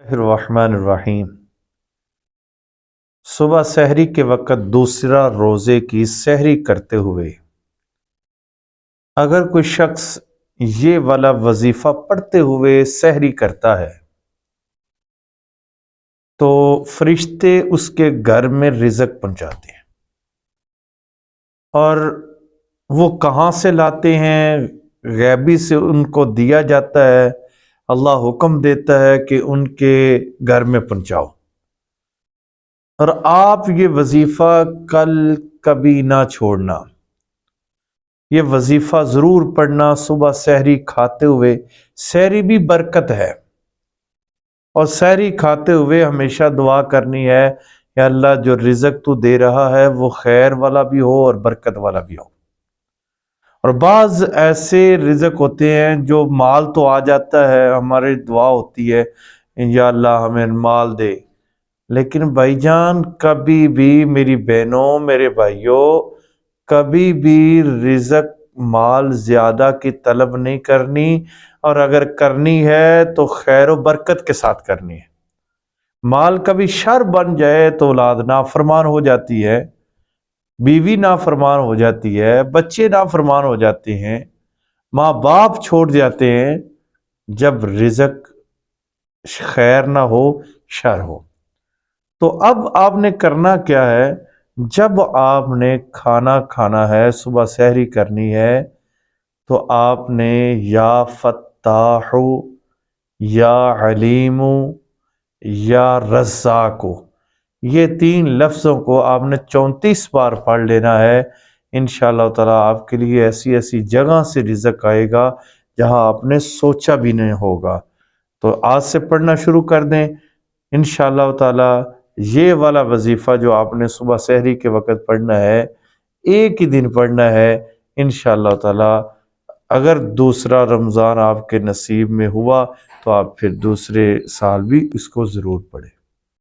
الرحمن الرحیم۔ صبح سحری کے وقت دوسرا روزے کی سحری کرتے ہوئے اگر کوئی شخص یہ والا وظیفہ پڑھتے ہوئے سحری کرتا ہے تو فرشتے اس کے گھر میں رزق پہنچاتے ہیں، اور وہ کہاں سے لاتے ہیں؟ غیبی سے ان کو دیا جاتا ہے، اللہ حکم دیتا ہے کہ ان کے گھر میں پہنچاؤ۔ اور آپ یہ وظیفہ کل کبھی نہ چھوڑنا، یہ وظیفہ ضرور پڑھنا صبح سحری کھاتے ہوئے۔ سحری بھی برکت ہے، اور سحری کھاتے ہوئے ہمیشہ دعا کرنی ہے، یا اللہ جو رزق تو دے رہا ہے وہ خیر والا بھی ہو اور برکت والا بھی ہو۔ اور بعض ایسے رزق ہوتے ہیں جو مال تو آ جاتا ہے، ہماری دعا ہوتی ہے یا اللہ ہمیں مال دے، لیکن بھائی جان کبھی بھی، میری بہنوں میرے بھائیوں، کبھی بھی رزق مال زیادہ کی طلب نہیں کرنی، اور اگر کرنی ہے تو خیر و برکت کے ساتھ کرنی ہے۔ مال کبھی شر بن جائے تو اولاد نافرمان ہو جاتی ہے، بیوی نافرمان ہو جاتی ہے، بچے نافرمان ہو جاتے ہیں، ماں باپ چھوڑ جاتے ہیں، جب رزق خیر نہ ہو شر ہو۔ تو اب آپ نے کرنا کیا ہے؟ جب آپ نے کھانا کھانا ہے، صبح سحری کرنی ہے، تو آپ نے یا فتاح، یا علیم، یا رزاق، یہ 3 لفظوں کو آپ نے 34 بار پڑھ لینا ہے۔ انشاءاللہ تعالیٰ آپ کے لیے ایسی ایسی جگہ سے رزق آئے گا جہاں آپ نے سوچا بھی نہیں ہوگا۔ تو آج سے پڑھنا شروع کر دیں انشاءاللہ تعالیٰ۔ یہ والا وظیفہ جو آپ نے صبح سحری کے وقت پڑھنا ہے، ایک ہی دن پڑھنا ہے انشاءاللہ تعالیٰ۔ اگر دوسرا رمضان آپ کے نصیب میں ہوا تو آپ پھر دوسرے سال بھی اس کو ضرور پڑھیں۔